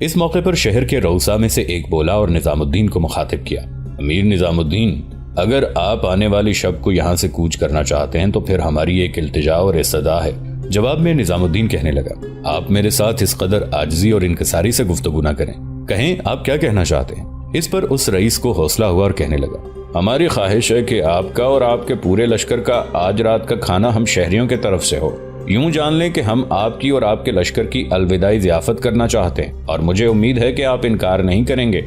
इस मौके पर शहर के रऊसा में से एक बोला और निजामुद्दीन को मुखातिब किया, अमीर निजामुद्दीन, अगर आप आने वाली शब को यहाँ से कूच करना चाहते हैं तो फिर हमारी एक इल्तिजा और इस्तदा है। जवाब में निजामुद्दीन कहने लगा, आप मेरे साथ इस कदर आजिजी और इनकसारी से गुफ्तगू ना करें, कहें आप क्या कहना चाहते हैं। इस पर उस रईस को हौसला हुआ और कहने लगा, हमारी ख्वाहिश है कि आपका और आपके पूरे लश्कर का आज रात का खाना हम शहरियों के तरफ से हो। यूं जान लें कि हम आपकी और आपके लश्कर की अलविदाई ज़ियाफत करना चाहते हैं और मुझे उम्मीद है कि आप इनकार नहीं करेंगे।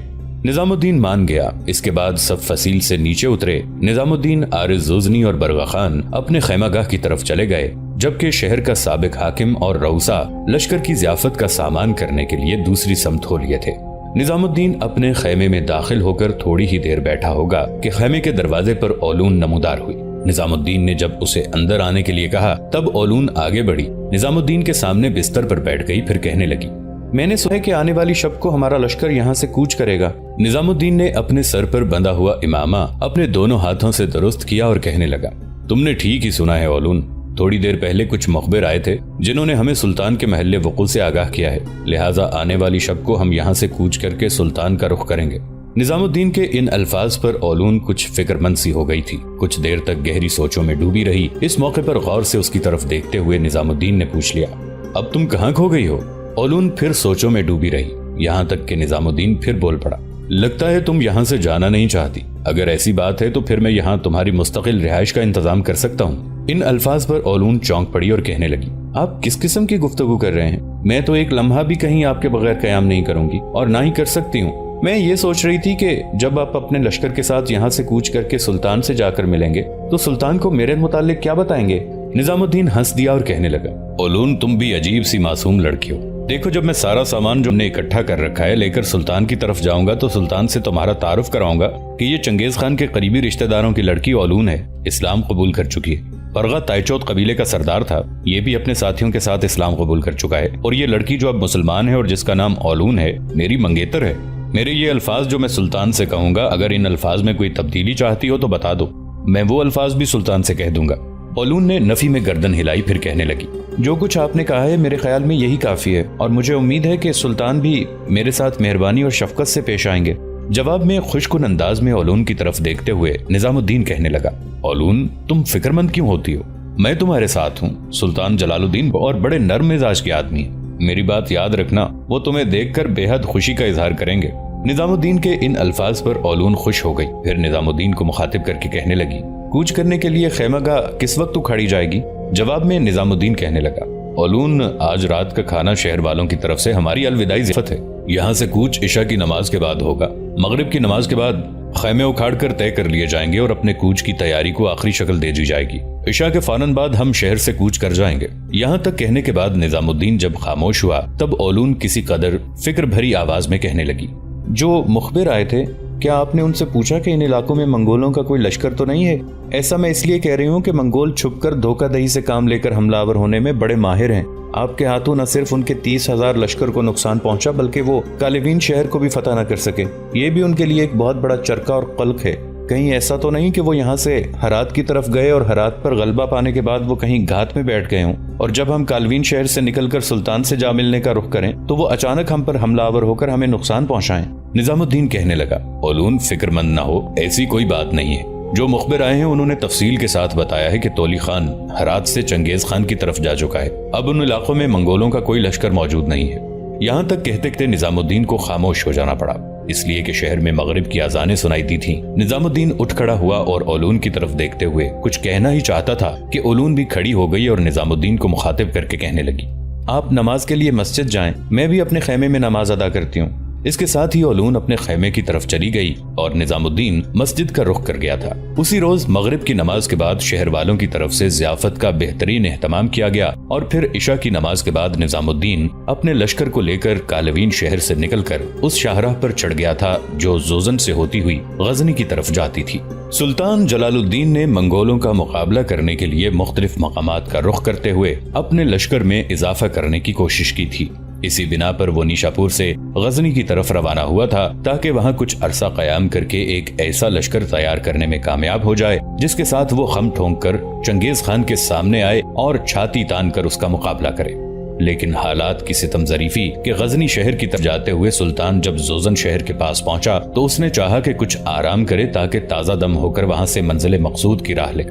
निजामुद्दीन मान गया। इसके बाद सब फसील से नीचे उतरे। निजामुद्दीन, आरिज़ ज़ुज़नी और बरगा खान अपने खैमागाह की तरफ चले गए, जबकि शहर का साबिक हाकिम और रऊसा लश्कर की ज़ियाफत का सामान करने के लिए दूसरी समत हो लिए थे। निजामुद्दीन अपने खैमे में दाखिल होकर थोड़ी ही देर बैठा होगा कि खैमे के दरवाजे पर ओलून नमूदार हुई। निजामुद्दीन ने जब उसे अंदर आने के लिए कहा तब ओलून आगे बढ़ी, निजामुद्दीन के सामने बिस्तर पर बैठ गई, फिर कहने लगी, मैंने सुना है कि आने वाली शब को हमारा लश्कर यहाँ से कूच करेगा। निजामुद्दीन ने अपने सर पर बंधा हुआ इमामा अपने दोनों हाथों से दुरुस्त किया और कहने लगा, तुमने ठीक ही सुना है ओलून। थोड़ी देर पहले कुछ मुखबिर आए थे जिन्होंने हमें सुल्तान के महल्ले वकूअ से आगाह किया है, लिहाजा आने वाली शब को हम यहाँ से कूच करके सुल्तान का रुख करेंगे। निजामुद्दीन के इन अल्फाज पर ओलून कुछ फिक्रमंद सी हो गई थी। कुछ देर तक गहरी सोचों में डूबी रही। इस मौके पर गौर से उसकी तरफ देखते हुए निजामुद्दीन ने पूछ लिया, अब तुम कहाँ खो गई हो? ओलून फिर सोचों में डूबी रही। यहाँ तक कि निजामुद्दीन फिर बोल पड़ा, लगता है तुम यहाँ से जाना नहीं चाहती। अगर ऐसी बात है तो फिर मैं यहाँ तुम्हारी मुस्तकिल रिहाइश का इंतजाम कर सकता हूँ। इन अल्फाज पर ओलून चौंक पड़ी और कहने लगी, आप किस किस्म की गुफ्तगू कर रहे हैं? मैं तो एक लम्हा भी कहीं आपके बगैर कयाम नहीं करूंगी और ना ही कर सकती हूँ। मैं ये सोच रही थी कि जब आप अपने लश्कर के साथ यहाँ से कूच करके सुल्तान से जाकर मिलेंगे तो सुल्तान को मेरे मुतालिक क्या बताएंगे? निजामुद्दीन हंस दिया और कहने लगा, ओलून तुम भी अजीब सी मासूम लड़की हो। देखो, जब मैं सारा सामान जो हमने इकट्ठा कर रखा है लेकर सुल्तान की तरफ जाऊंगा तो सुल्तान से तुम्हारा तारुफ कराऊंगा कि ये चंगेज खान के करीबी रिश्तेदारों की लड़की ओलून है, इस्लाम कबूल कर चुकी है। परगा ताइचौत कबीले का सरदार था, ये भी अपने साथियों के साथ इस्लाम कबूल कर चुका है और ये लड़की जो अब मुसलमान है और जिसका नाम ओलून है, मेरी मंगेतर है। मेरे ये अल्फाज जो मैं सुल्तान से कहूंगा, अगर इन अल्फाज में कोई तब्दीली चाहती हो तो बता दो, मैं वो अल्फाज भी सुल्तान से कह दूंगा। ओलून ने नफी में गर्दन हिलाई, फिर कहने लगी, जो कुछ आपने कहा है मेरे ख्याल में यही काफी है और मुझे उम्मीद है कि सुल्तान भी मेरे साथ मेहरबानी और शफकत से पेश आएंगे। जवाब में खुशकुन अंदाज में ओलून की तरफ देखते हुए निजामुद्दीन कहने लगा, ओलून तुम फिक्रमंद क्यों होती हो? मैं तुम्हारे साथ हूँ। सुल्तान जलालुद्दीन और बड़े नर्म मिजाज के आदमी है, मेरी बात याद रखना, वो तुम्हें देखकर बेहद खुशी का इजहार करेंगे। निजामुद्दीन के इन अल्फाज पर ओलून खुश हो गई। फिर निजामुद्दीन को मुखातिब करके कहने लगी, कूच करने के लिए खैमागाह किस वक्त उखाड़ी जाएगी? जवाब में निजामुद्दीन कहने लगा, ओलून आज रात का खाना शहर वालों की तरफ से हमारी अलविदाई ज़ियाफत है। यहाँ से कूच इशा की नमाज के बाद होगा। मगरिब की नमाज के बाद खैमे उखाड़ कर तय कर लिए जाएंगे और अपने कूच की तैयारी को आखिरी शक्ल दे दी जाएगी। इशा के फौरन बाद हम शहर से कूच कर जाएंगे। यहाँ तक कहने के बाद निजामुद्दीन जब खामोश हुआ तब ओलून किसी कदर फिक्र भरी आवाज में कहने लगी, जो मुखबिर आए थे, क्या आपने उनसे पूछा कि इन इलाकों में मंगोलों का कोई लश्कर तो नहीं है? ऐसा मैं इसलिए कह रही हूँ कि मंगोल छुपकर धोखाधड़ी से काम लेकर हमलावर होने में बड़े माहिर हैं। आपके हाथों न सिर्फ उनके 30,000 लश्कर को नुकसान पहुंचा बल्कि वो कालिवीन शहर को भी फतह न कर सके। ये भी उनके लिए एक बहुत बड़ा चरका और कल्क है। कहीं ऐसा तो नहीं कि वो यहाँ से हरात की तरफ गए और हरात पर गलबा पाने के बाद वो कहीं घात में बैठ गए हों और जब हम कालवीन शहर से निकलकर सुल्तान से जा मिलने का रुख करें तो वो अचानक हम पर हमलावर होकर हमें नुकसान पहुंचाएं? निजामुद्दीन कहने लगा, ओलून फिक्रमंद न हो, ऐसी कोई बात नहीं है। जो मुखबिर आए हैं उन्होंने तफसील के साथ बताया है कि तोली खान हरात से चंगेज खान की तरफ जा चुका है। अब उन इलाकों में मंगोलों का कोई लश्कर मौजूद नहीं है। यहाँ तक कहते कहते निजामुद्दीन को खामोश हो जाना पड़ा, इसलिए कि शहर में मगरिब की अजानें सुनाई दी थी। निजामुद्दीन उठ खड़ा हुआ और ओलून की तरफ देखते हुए कुछ कहना ही चाहता था कि ओलून भी खड़ी हो गई और निजामुद्दीन को मुखातिब करके कहने लगी, आप नमाज के लिए मस्जिद जाएं, मैं भी अपने खैमे में नमाज अदा करती हूँ। इसके साथ ही ओलून अपने खैमे की तरफ चली गई और निजामुद्दीन मस्जिद का रुख कर गया था। उसी रोज मगरिब की नमाज के बाद शहर वालों की तरफ से ज़ियाफत का बेहतरीन एहतमाम किया गया और फिर इशा की नमाज के बाद निजामुद्दीन अपने लश्कर को लेकर कालवीन शहर से निकलकर उस शाहराह पर चढ़ गया था जो जोजन से होती हुई गजनी की तरफ जाती थी। सुल्तान जलालुद्दीन ने मंगोलों का मुकाबला करने के लिए मुख्तलिफ मकामात का रुख करते हुए अपने लश्कर में इजाफा करने की कोशिश की थी। इसी बिना पर वो निशापुर से गजनी की तरफ रवाना हुआ था ताकि वहाँ कुछ अरसा कयाम करके एक ऐसा लश्कर तैयार करने में कामयाब हो जाए जिसके साथ वो खम ठोंक कर चंगेज खान के सामने आए और छाती तान कर उसका मुकाबला करे। لیکن حالات کی ستم ظریفی کہ غزنی شہر کی طرف جاتے ہوئے سلطان جب زوزن شہر کے پاس پہنچا تو اس نے چاہا کہ کچھ آرام کرے تاکہ تازہ دم ہو کر وہاں سے منزل مقصود کی راہ لے،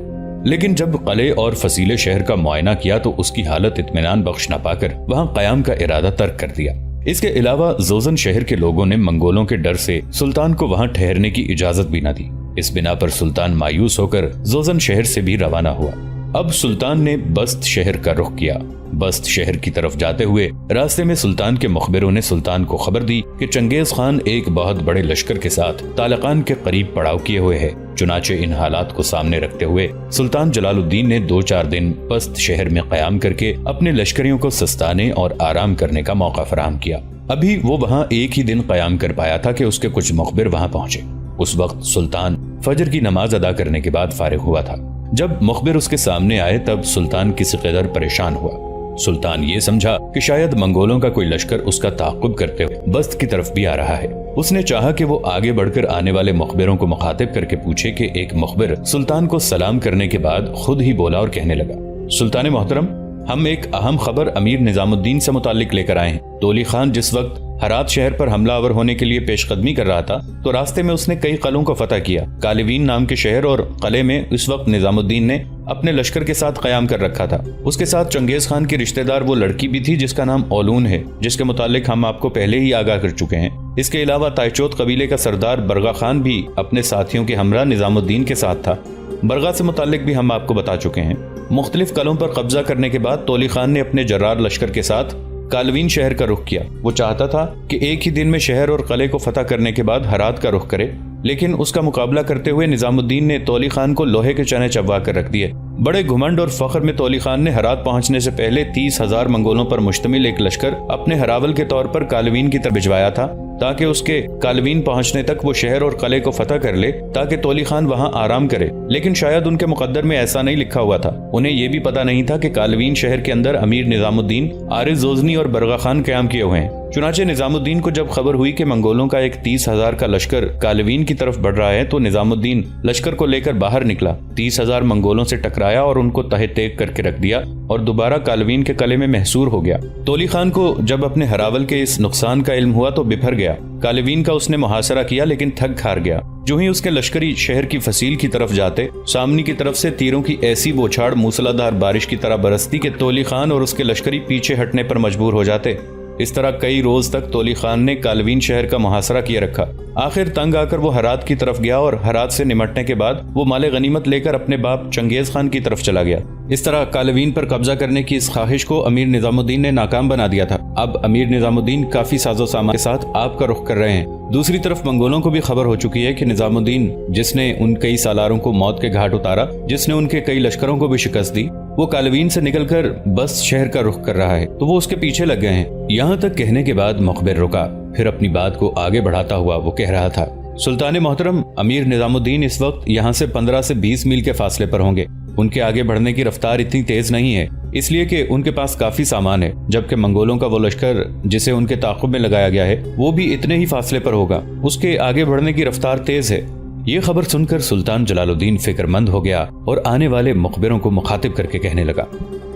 لیکن جب قلعے اور فصیلے شہر کا معائنہ کیا تو اس کی حالت اطمینان بخش نہ پا کر وہاں قیام کا ارادہ ترک کر دیا۔ اس کے علاوہ زوزن شہر کے لوگوں نے منگولوں کے ڈر سے سلطان کو وہاں ٹھہرنے کی اجازت بھی نہ دی۔ اس بنا پر سلطان مایوس ہو کر زوزن شہر سے بھی روانہ ہوا۔ اب سلطان نے بست شہر کا رخ کیا۔ بست شہر کی طرف جاتے ہوئے راستے میں سلطان کے مخبروں نے سلطان کو خبر دی کہ چنگیز خان ایک بہت بڑے لشکر کے ساتھ تالقان کے قریب پڑاؤ کیے ہوئے ہے۔ چنانچہ ان حالات کو سامنے رکھتے ہوئے سلطان جلال الدین نے 2-4 دن بست شہر میں قیام کر کے اپنے لشکریوں کو سستانے اور آرام کرنے کا موقع فراہم کیا۔ ابھی وہ وہاں ایک ہی دن قیام کر پایا تھا کہ اس کے کچھ مخبر وہاں پہنچے۔ اس وقت سلطان فجر کی نماز ادا کرنے کے بعد فارغ ہوا تھا۔ جب مخبر اس کے سامنے آئے تب سلطان کسی قدر پریشان ہوا۔ سلطان یہ سمجھا کہ شاید منگولوں کا کوئی لشکر اس کا تعاقب کرتے ہوئے بست کی طرف بھی آ رہا ہے۔ اس نے چاہا کہ وہ آگے بڑھ کر آنے والے مخبروں کو مخاطب کر کے پوچھے کہ ایک مخبر سلطان کو سلام کرنے کے بعد خود ہی بولا اور کہنے لگا، سلطان محترم، ہم ایک اہم خبر امیر نظام الدین سے متعلق لے کر آئے ہیں۔ تولی خان جس وقت ہرات شہر پر حملہ آور ہونے کے لیے پیش قدمی کر رہا تھا تو راستے میں اس نے کئی قلعوں کو فتح کیا۔ کالوین نام کے شہر اور قلعے میں اس وقت نظام الدین نے اپنے لشکر کے ساتھ قیام کر رکھا تھا۔ اس کے ساتھ چنگیز خان کی رشتہ دار وہ لڑکی بھی تھی جس کا نام اولون ہے، جس کے متعلق ہم آپ کو پہلے ہی آگاہ کر چکے ہیں۔ اس کے علاوہ تائچوت قبیلے کا سردار برغا خان بھی اپنے ساتھیوں کے ہمراہ نظام الدین کے ساتھ تھا۔ برغا سے متعلق بھی ہم آپ کو بتا چکے ہیں۔ مختلف قلعوں پر قبضہ کرنے کے بعد تولی خان نے اپنے جرار لشکر کے ساتھ کالوین شہر کا رخ کیا۔ وہ چاہتا تھا کہ ایک ہی دن میں شہر اور قلعے کو فتح کرنے کے بعد ہرات کا رخ کرے، لیکن اس کا مقابلہ کرتے ہوئے نظام الدین نے تولی خان کو لوہے کے چنے چبوا کر رکھ دیے۔ بڑے گھمنڈ اور فخر میں تولی خان نے ہرات پہنچنے سے پہلے 30,000 منگولوں پر مشتمل ایک لشکر اپنے ہراول کے طور پر کالوین کی طرف بھجوایا تھا تاکہ اس کے کالوین پہنچنے تک وہ شہر اور قلعے کو فتح کر لے تاکہ تولی خان وہاں آرام کرے، لیکن شاید ان کے مقدر میں ایسا نہیں لکھا ہوا تھا۔ انہیں یہ بھی پتا نہیں تھا کہ کالوین شہر کے اندر امیر نظام الدین، عارض زوزنی اور برغا خان قیام کیے ہوئے ہیں۔ چنانچہ نظام الدین کو جب خبر ہوئی کہ منگولوں کا ایک 30,000 کا لشکر کالوین کی طرف بڑھ رہا ہے تو نظام الدین لشکر کو لے کر باہر نکلا، 30,000 منگولوں سے ٹکرایا اور ان کو تہہ تیگ کر کے رکھ دیا اور دوبارہ کالوین کے قلعے میں محصور ہو گیا۔ تولی خان کو جب اپنے ہراول کے اس نقصان کا علم ہوا تو بپھر گیا۔ کالوین کا اس نے محاصرہ کیا لیکن تھک ہار گیا۔ جو ہی اس کے لشکری شہر کی فصیل کی طرف جاتے، سامنے کی طرف سے تیروں کی ایسی بوچھاڑ موسلادھار بارش کی طرح برستی کہ تولی خان اور اس کے لشکری پیچھے ہٹنے پر مجبور ہو جاتے۔ اس طرح کئی روز تک تولی خان نے کالوین شہر کا محاصرہ کیے رکھا۔ آخر تنگ آ کر وہ ہرات کی طرف گیا اور ہرات سے نمٹنے کے بعد وہ مال غنیمت لے کر اپنے باپ چنگیز خان کی طرف چلا گیا۔ اس طرح کالوین پر قبضہ کرنے کی اس خواہش کو امیر نظام الدین نے ناکام بنا دیا تھا۔ اب امیر نظام الدین کافی ساز و سامان کے ساتھ آپ کا رخ کر رہے ہیں۔ دوسری طرف منگولوں کو بھی خبر ہو چکی ہے کہ نظام الدین، جس نے ان کئی سالاروں کو موت کے گھاٹ اتارا، جس نے ان کے کئی لشکروں کو بھی شکست دی، وہ کالوین سے نکل کر بست شہر کا رخ کر رہا ہے، تو وہ اس کے پیچھے لگ گئے ہیں۔ یہاں تک کہنے کے بعد مخبر رکا، پھر اپنی بات کو آگے بڑھاتا ہوا وہ کہہ رہا تھا، سلطان محترم، امیر نظام الدین اس وقت یہاں سے 15 سے 20 میل کے فاصلے پر ہوں گے۔ ان کے آگے بڑھنے کی رفتار اتنی تیز نہیں ہے، اس لیے کہ ان کے پاس کافی سامان ہے، جبکہ منگولوں کا وہ لشکر جسے ان کے تعاقب میں لگایا گیا ہے وہ بھی اتنے ہی فاصلے پر ہوگا، اس کے آگے بڑھنے کی رفتار تیز ہے۔ یہ خبر سن کر سلطان جلال الدین فکر مند ہو گیا اور آنے والے مخبروں کو مخاطب کر کے کہنے لگا،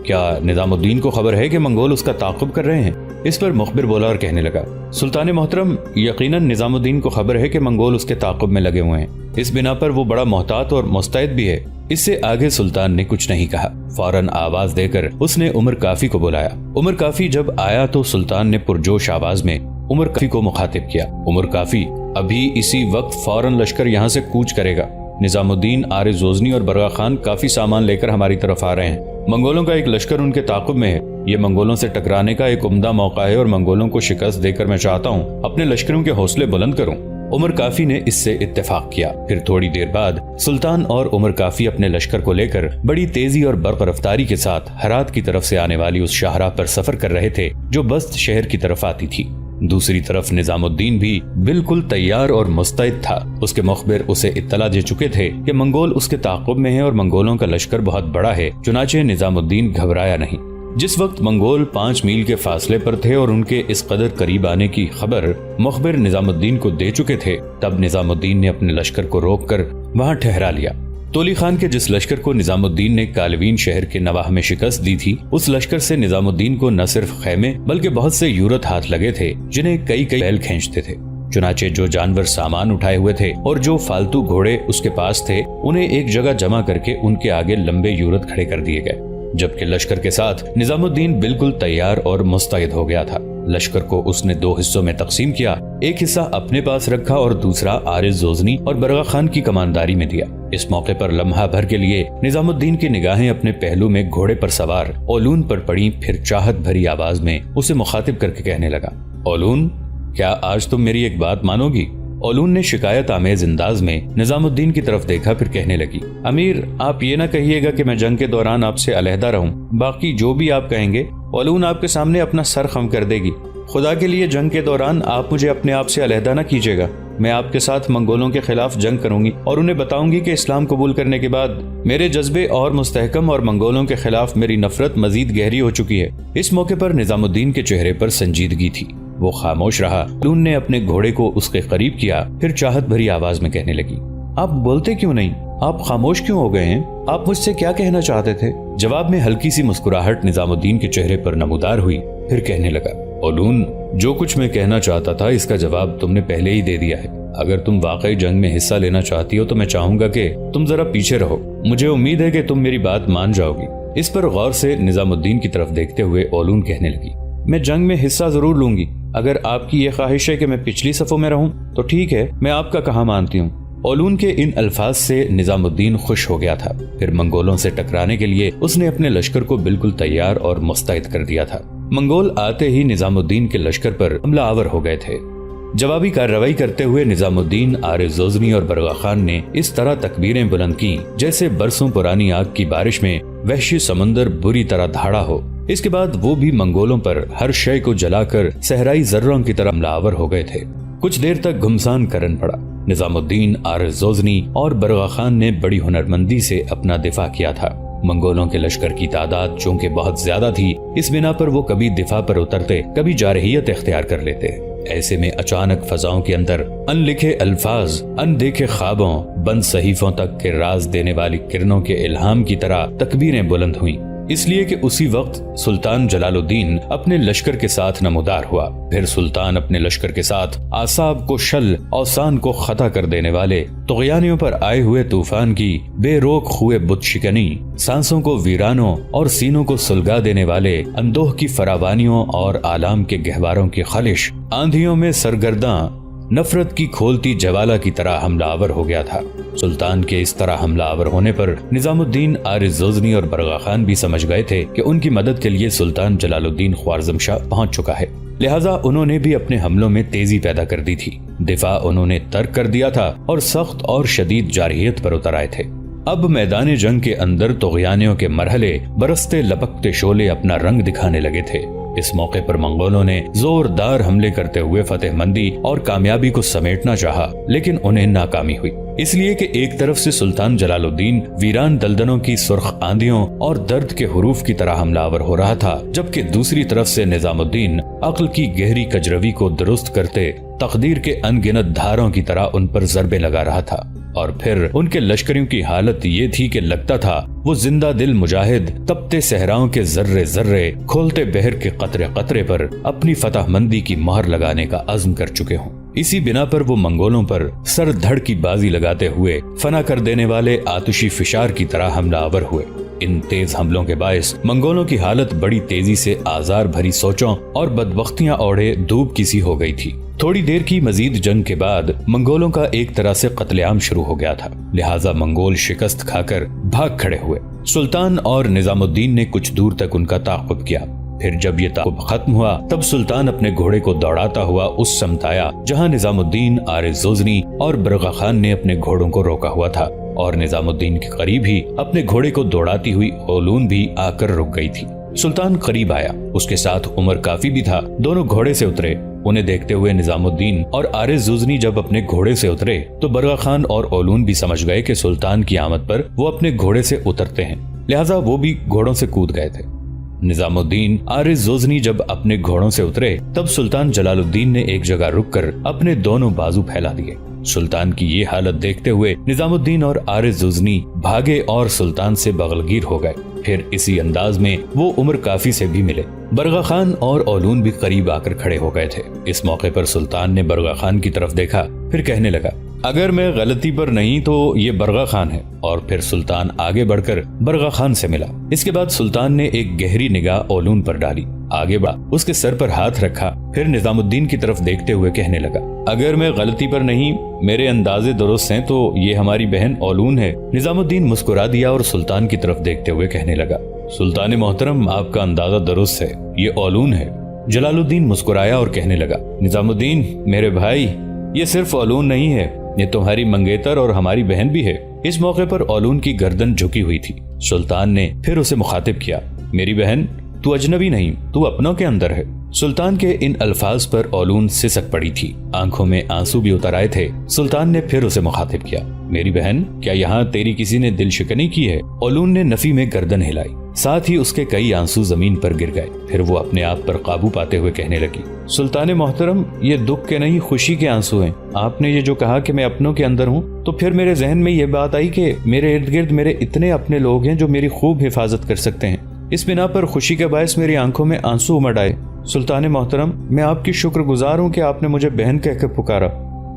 کیا نظام الدین کو خبر ہے کہ منگول اس کا تعاقب کر رہے ہیں؟ اس پر مخبر بولا اور کہنے لگا، سلطان محترم، یقیناً نظام الدین کو خبر ہے کہ منگول اس کے تعاقب میں لگے ہوئے ہیں، اس بنا پر وہ بڑا محتاط اور مستعد بھی ہے۔ اس سے آگے سلطان نے کچھ نہیں کہا، فوراً آواز دے کر اس نے عمر کافی کو بلایا۔ عمر کافی جب آیا تو سلطان نے پرجوش آواز میں عمر کافی کو مخاطب کیا، عمر کافی، ابھی اسی وقت فوراً لشکر یہاں سے کوچ کرے گا۔ نظام الدین، عارض زوزنی اور برغا خان کافی سامان لے کر ہماری طرف آ رہے ہیں۔ منگولوں کا ایک لشکر ان کے تعاقب میں ہے، یہ منگولوں سے ٹکرانے کا ایک عمدہ موقع ہے اور منگولوں کو شکست دے کر میں چاہتا ہوں اپنے لشکروں کے حوصلے بلند کروں۔ عمر کافی نے اس سے اتفاق کیا۔ پھر تھوڑی دیر بعد سلطان اور عمر کافی اپنے لشکر کو لے کر بڑی تیزی اور برق رفتاری کے ساتھ ہرات کی طرف سے آنے والی اس شاہراہ پر سفر کر رہے تھے جو بست شہر کی طرف آتی تھی۔ دوسری طرف نظام الدین بھی بالکل تیار اور مستعد تھا۔ اس کے مخبر اسے اطلاع دے چکے تھے کہ منگول اس کے تعاقب میں ہیں اور منگولوں کا لشکر بہت بڑا ہے، چنانچہ نظام الدین گھبرایا نہیں۔ جس وقت منگول 5 میل کے فاصلے پر تھے اور ان کے اس قدر قریب آنے کی خبر مخبر نظام الدین کو دے چکے تھے، تب نظام الدین نے اپنے لشکر کو روک کر وہاں ٹھہرا لیا۔ تولی خان کے جس لشکر کو نظام الدین نے کالوین شہر کے نواح میں شکست دی تھی، اس لشکر سے نظام الدین کو نہ صرف خیمے بلکہ بہت سے یورت ہاتھ لگے تھے جنہیں کئی بیل کھینچتے تھے۔ چنانچہ جو جانور سامان اٹھائے ہوئے تھے اور جو فالتو گھوڑے اس کے پاس تھے، انہیں ایک جگہ جمع کر کے ان کے آگے لمبے یورت کھڑے کر دیے گئے، جبکہ لشکر کے ساتھ نظام الدین بالکل تیار اور مستعد ہو گیا تھا۔ لشکر کو اس نے 2 حصوں میں تقسیم کیا، ایک حصہ اپنے پاس رکھا اور دوسرا عارض زوزنی اور برغا خان کی کمانداری میں دیا۔ اس موقع پر لمحہ بھر کے لیے نظام الدین کی نگاہیں اپنے پہلو میں گھوڑے پر سوار اولون پر پڑی، پھر چاہت بھری آواز میں اسے مخاطب کر کے کہنے لگا، اولون، کیا آج تم میری ایک بات مانو گی؟ اولون نے شکایت آمیز انداز میں نظام الدین کی طرف دیکھا، پھر کہنے لگی، امیر، آپ یہ نہ کہیے گا کہ میں جنگ کے دوران آپ سے علیحدہ رہوں، باقی جو بھی آپ کہیں گے اولون آپ کے سامنے اپنا سر خم کر دے گی۔ خدا کے لیے جنگ کے دوران آپ مجھے اپنے آپ سے علیحدہ نہ کیجیے گا، میں آپ کے ساتھ منگولوں کے خلاف جنگ کروں گی اور انہیں بتاؤں گی کہ اسلام قبول کرنے کے بعد میرے جذبے اور مستحکم اور منگولوں کے خلاف میری نفرت مزید گہری ہو چکی ہے۔ اس موقع پر نظام الدین کے چہرے پر سنجیدگی تھی، وہ خاموش رہا۔ اولون نے اپنے گھوڑے کو اس کے قریب کیا، پھر چاہت بھری آواز میں کہنے لگی، آپ بولتے کیوں نہیں؟ آپ خاموش کیوں ہو گئے ہیں؟ آپ مجھ سے کیا کہنا چاہتے تھے؟ جواب میں ہلکی سی مسکراہٹ نظام الدین کے چہرے پر نمودار ہوئی، پھر کہنے لگا، اولون، جو کچھ میں کہنا چاہتا تھا اس کا جواب تم نے پہلے ہی دے دیا ہے۔ اگر تم واقعی جنگ میں حصہ لینا چاہتی ہو تو میں چاہوں گا کہ تم ذرا پیچھے رہو، مجھے امید ہے کہ تم میری بات مان جاؤ گی۔ اس پر غور سے نظام الدین کی طرف دیکھتے ہوئے اولون کہنے لگی، میں جنگ میں حصہ ضرور لوں گی، اگر آپ کی یہ خواہش ہے کہ میں پچھلی صفوں میں رہوں تو ٹھیک ہے، میں آپ کا کہا مانتی ہوں۔ اولون کے ان الفاظ سے نظام الدین خوش ہو گیا تھا، پھر منگولوں سے ٹکرانے کے لیے اس نے اپنے لشکر کو بالکل تیار اور مستعد کر دیا تھا۔ منگول آتے ہی نظام الدین کے لشکر پر حملہ آور ہو گئے تھے۔ جوابی کارروائی کرتے ہوئے نظام الدین، عارض زوزنی اور برغا خان نے اس طرح تکبیریں بلند کی جیسے برسوں پرانی آگ کی بارش میں وحشی سمندر بری طرح دھاڑا ہو۔ اس کے بعد وہ بھی منگولوں پر ہر شے کو جلا کر صحرائی ذروں کی طرح حملہ آور ہو گئے تھے۔ کچھ دیر تک گھمسان کرن پڑا۔ نظام الدین، عارض زوزنی اور برغا خان نے بڑی ہنرمندی سے اپنا دفاع کیا تھا۔ منگولوں کے لشکر کی تعداد چونکہ بہت زیادہ تھی، اس بنا پر وہ کبھی دفاع پر اترتے، کبھی جارحیت اختیار کر لیتے۔ ایسے میں اچانک فضاؤں کے اندر ان لکھے الفاظ، ان دیکھے خوابوں، بند صحیفوں تک کے راز دینے والی کرنوں کے الہام کی طرح تکبیریں بلند ہوئیں، اس لیے کہ اسی وقت سلطان جلال الدین اپنے لشکر کے ساتھ نمودار ہوا۔ پھر سلطان اپنے لشکر کے ساتھ اعصاب کو شل، اوسان کو خطا کر دینے والے طغیانیوں پر آئے ہوئے طوفان کی بے روک خوئے بت شکنی، سانسوں کو ویرانوں اور سینوں کو سلگا دینے والے اندوہ کی فراوانیوں اور آلام کے گہواروں کی خلش، آندھیوں میں سرگرداں نفرت کی کھولتی جوالہ کی طرح حملہ آور ہو گیا تھا۔ سلطان کے اس طرح حملہ آور ہونے پر نظام الدین، عارض زوزنی اور برغا خان بھی سمجھ گئے تھے کہ ان کی مدد کے لیے سلطان جلال الدین خوارزم شاہ پہنچ چکا ہے، لہٰذا انہوں نے بھی اپنے حملوں میں تیزی پیدا کر دی تھی۔ دفاع انہوں نے ترک کر دیا تھا اور سخت اور شدید جارحیت پر اتر آئے تھے۔ اب میدان جنگ کے اندر طغیانیوں کے مرحلے برستے لپکتے شعلے اپنا رنگ دکھانے لگے تھے۔ اس موقع پر منگولوں نے زوردار حملے کرتے ہوئے فتح مندی اور کامیابی کو سمیٹنا چاہا، لیکن انہیں ناکامی ہوئی، اس لیے کہ ایک طرف سے سلطان جلال الدین ویران دلدلوں کی سرخ آندھیوں اور درد کے حروف کی طرح حملہ آور ہو رہا تھا، جبکہ دوسری طرف سے نظام الدین عقل کی گہری کجروی کو درست کرتے تقدیر کے ان گنت دھاروں کی طرح ان پر ضربے لگا رہا تھا۔ اور پھر ان کے لشکریوں کی حالت یہ تھی کہ لگتا تھا وہ زندہ دل مجاہد تپتے صحراؤں کے ذرے ذرے، کھولتے بحر کے قطرے قطرے پر اپنی فتح مندی کی مہر لگانے کا عزم کر چکے ہوں۔ اسی بنا پر وہ منگولوں پر سر دھڑ کی بازی لگاتے ہوئے فنا کر دینے والے آتشی فشار کی طرح حملہ آور ہوئے۔ ان تیز حملوں کے باعث منگولوں کی حالت بڑی تیزی سے آزار بھری سوچوں اور بدبختیاں اوڑھے دھوپ کی سی ہو گئی تھی۔ تھوڑی دیر کی مزید جنگ کے بعد منگولوں کا ایک طرح سے قتل عام شروع ہو گیا تھا، لہٰذا منگول شکست کھا کر بھاگ کھڑے ہوئے۔ سلطان اور نظام الدین نے کچھ دور تک ان کا تعاقب کیا۔ پھر جب یہ تعاقب ختم ہوا تب سلطان اپنے گھوڑے کو دوڑاتا ہوا اس سمت آیا جہاں نظام الدین، عارض زوزنی اور برغا خان نے اپنے گھوڑوں کو روکا ہوا تھا، اور نظام الدین کے قریب ہی اپنے گھوڑے کو دوڑاتی ہوئی اولون بھی آ کر رک گئی تھی۔ سلطان قریب آیا، اس کے ساتھ عمر کافی بھی تھا، دونوں گھوڑے سے اترے۔ انہیں دیکھتے ہوئے نظام الدین اور عارض زوزنی جب اپنے گھوڑے سے اترے تو برغا خان اور اولون بھی سمجھ گئے کہ سلطان کی آمد پر وہ اپنے گھوڑے سے اترتے ہیں، لہٰذا وہ بھی گھوڑوں سے کود گئے تھے۔ نظام الدین، عارض زوزنی جب اپنے گھوڑوں سے اترے تب سلطان جلال الدین نے ایک جگہ رک کر اپنے دونوں بازو پھیلا دیے۔ सुल्तान की ये हालत देखते हुए निजामुद्दीन और आरिज़ ज़ुज़नी भागे और सुल्तान से बगलगीर हो गए। फिर इसी अंदाज में वो उमर काफी से भी मिले। बरगा खान और ओलून भी करीब आकर खड़े हो गए थे। इस मौके पर सुल्तान ने बरगा खान की तरफ देखा, फिर कहने लगा, अगर मैं गलती पर नहीं तो ये बरगा खान है। और फिर सुल्तान आगे बढ़कर बरगा खान से मिला। इसके बाद सुल्तान ने एक गहरी निगाह ओलून पर डाली, आगे बढ़ा, उसके सर पर हाथ रखा, फिर निजामुद्दीन की तरफ देखते हुए कहने लगा, अगर मैं गलती पर नहीं, मेरे अंदाजे दुरुस्त हैं तो ये हमारी बहन ओलून है। निजामुद्दीन मुस्कुरा दिया और सुल्तान की तरफ देखते हुए कहने लगा, सुल्तान मोहतरम, आपका अंदाजा दुरुस्त है, ये ओलून है। जलालुद्दीन मुस्कुराया और कहने लगा, निजामुद्दीन मेरे भाई, ये सिर्फ ओलून नहीं है, ये तुम्हारी मंगेतर और हमारी बहन भी है। इस मौके पर ओलून की गर्दन झुकी हुई थी। सुल्तान ने फिर उसे मुखातिब किया, मेरी बहन, तू अजनबी नहीं, तू अपनों के अंदर है। सुल्तान के इन अल्फाज पर ओलून सिसक पड़ी थी, आंखों में आंसू भी उतर आए थे। सुल्तान ने फिर उसे मुखातिब किया, मेरी बहन, क्या यहाँ तेरी किसी ने दिल शिकनी की है? ओलून ने नफी में गर्दन हिलाई, साथ ही उसके कई आंसू जमीन पर गिर गए। फिर वो अपने आप पर काबू पाते हुए कहने लगी, सुल्तान मोहतरम, ये दुख के नहीं खुशी के आंसू हैं। आपने ये जो कहा कि मैं अपनों के अंदर हूँ, तो फिर मेरे जहन में ये बात आई कि मेरे इर्द गिर्द मेरे इतने अपने लोग हैं जो मेरी खूब हिफाजत कर सकते हैं। इस बिना पर खुशी के बायस मेरी आंखों में आंसू उमड़ आए। सुल्तान मोहतरम, मैं आपकी शुक्रगुजार हूँ कि आपने मुझे बहन कहकर पुकारा।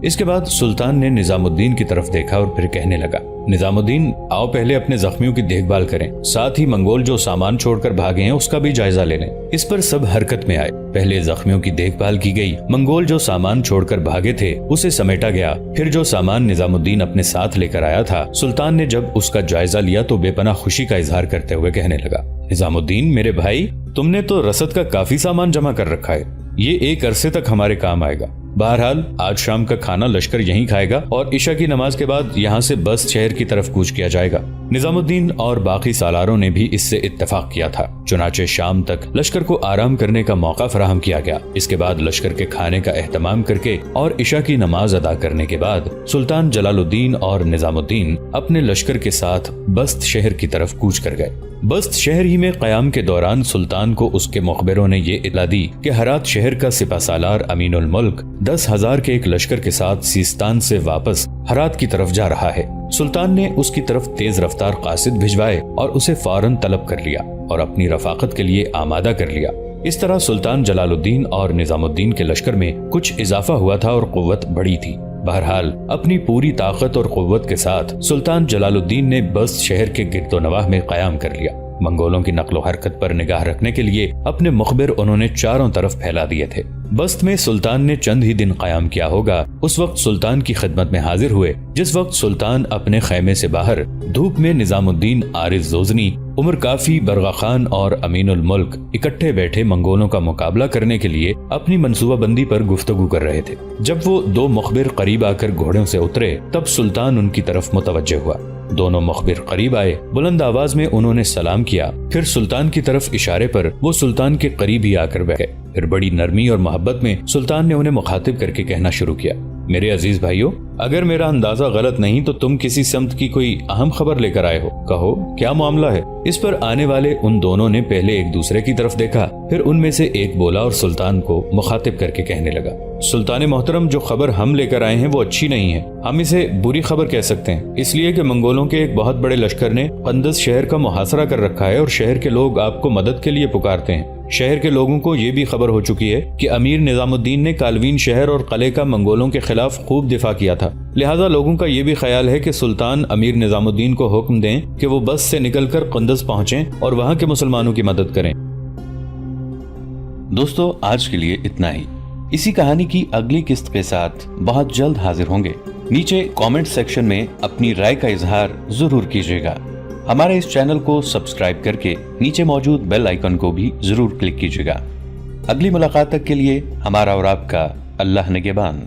इसके बाद सुल्तान ने निजामुद्दीन की तरफ देखा और फिर कहने लगा, निजामुद्दीन, आओ पहले अपने जख्मियों की देखभाल करें, साथ ही मंगोल जो सामान छोड़कर भागे हैं उसका भी जायजा ले लें। इस पर सब हरकत में आए। पहले जख्मियों की देखभाल की गई, मंगोल जो सामान छोड़कर भागे थे उसे समेटा गया। फिर जो सामान निजामुद्दीन अपने साथ लेकर आया था, सुल्तान ने जब उसका जायजा लिया तो बेपनाह खुशी का इजहार करते हुए कहने लगा, निजामुद्दीन मेरे भाई, तुमने तो रसद का काफी सामान जमा कर रखा है, ये एक अरसे तक हमारे काम आएगा। बहरहाल आज शाम का खाना लश्कर यहीं खाएगा और इशा की नमाज के बाद यहाँ से बस शहर की तरफ कूच किया जाएगा। निजामुद्दीन और बाकी सालारों ने भी इससे इत्तेफाक किया था। चुनाचे शाम तक लश्कर को आराम करने का मौका फराहम किया गया। इसके बाद लश्कर के खाने का एहतमाम करके और इशा की नमाज अदा करने के बाद सुल्तान जलालुद्दीन और निजामुद्दीन अपने लश्कर के साथ बस्त शहर की तरफ कूच कर गए। बस्त शहर ही में कयाम के दौरान सुल्तान को उसके मुखबिरों ने ये इत्तला दी कि हरात शहर का सिपा सालार अमीनुल मुल्क 10,000 के एक लश्कर के साथ सीस्तान से वापस हरात की तरफ जा रहा है। सुल्तान ने उसकी तरफ तेज रफ्तार कासिद भिजवाए और उसे फौरन तलब कर लिया और अपनी रफाकत के लिए आमादा कर लिया। इस तरह सुल्तान जलालुद्दीन और निजामुद्दीन के लश्कर में कुछ इजाफा हुआ था और कुव्वत बढ़ी थी। बहरहाल अपनी पूरी ताकत और कुव्वत के साथ सुल्तान जलालुद्दीन ने बस्त शहर के गिरदोनवाह में कयाम कर लिया। मंगोलों की नक्लो हरकत पर निगाह रखने के लिए अपने मुखबिर उन्होंने चारों तरफ फैला दिए थे। बस्त में सुल्तान ने चंद ही दिन कयाम किया होगा, उस वक्त सुल्तान की खिदमत में हाजिर हुए। जिस वक्त सुल्तान अपने खेमे से बाहर धूप में निजामुद्दीन, आरिज़ ज़ुज़नी, उमर काफी, बरगा खान और अमीनुल मुल्क इकट्ठे बैठे मंगोलों का मुकाबला करने के लिए अपनी मंसूबाबंदी पर गुफ्तगू कर रहे थे। जब वो दो मुखबिर करीब आकर घोड़ों से उतरे तब सुल्तान उनकी तरफ मुतवज्जे हुआ। दोनों मुखबिर करीब आए, बुलंद आवाज में उन्होंने सलाम किया। फिर सुल्तान की तरफ इशारे पर वो सुल्तान के करीब ही आकर बैठ गए। फिर बड़ी नरमी और मोहब्बत में सुल्तान ने उन्हें मुखातिब करके कहना शुरू किया, मेरे अजीज भाइयों, अगर मेरा अंदाजा गलत नहीं तो तुम किसी समत की कोई अहम खबर लेकर आए हो, कहो क्या मामला है। इस पर आने वाले उन दोनों ने पहले एक दूसरे की तरफ देखा, फिर उनमें से एक बोला और सुल्तान को मुखातिब करके कहने लगा, सुल्तान मोहतरम, जो खबर हम लेकर आए हैं वो अच्छी नहीं है। हम इसे बुरी खबर कह सकते हैं, इसलिए कि मंगोलों के एक बहुत बड़े लश्कर ने कंदस शहर का मुहासरा कर रखा है और शहर के लोग आपको मदद के लिए पुकारते हैं। शहर के लोगों को ये भी खबर हो चुकी है कि अमीर निजामुद्दीन ने कालवीन शहर और किले का मंगोलों के खिलाफ खूब दिफा किया था। लिहाजा लोगों का ये भी ख्याल है कि सुल्तान अमीर निजामुद्दीन को हुक्म दें कि वो बस से निकलकर कंदस पहुंचें और वहां के मुसलमानों की मदद करें। दोस्तों, आज के लिए इतना ही। इसी कहानी की अगली किस्त के साथ बहुत जल्द हाजिर होंगे। नीचे कमेंट सेक्शन में अपनी राय का इजहार जरूर कीजिएगा। हमारे इस चैनल को सब्सक्राइब करके नीचे मौजूद बेल आइकन को भी जरूर क्लिक कीजिएगा। अगली मुलाकात तक के लिए हमारा और आपका अल्लाह निगहबान।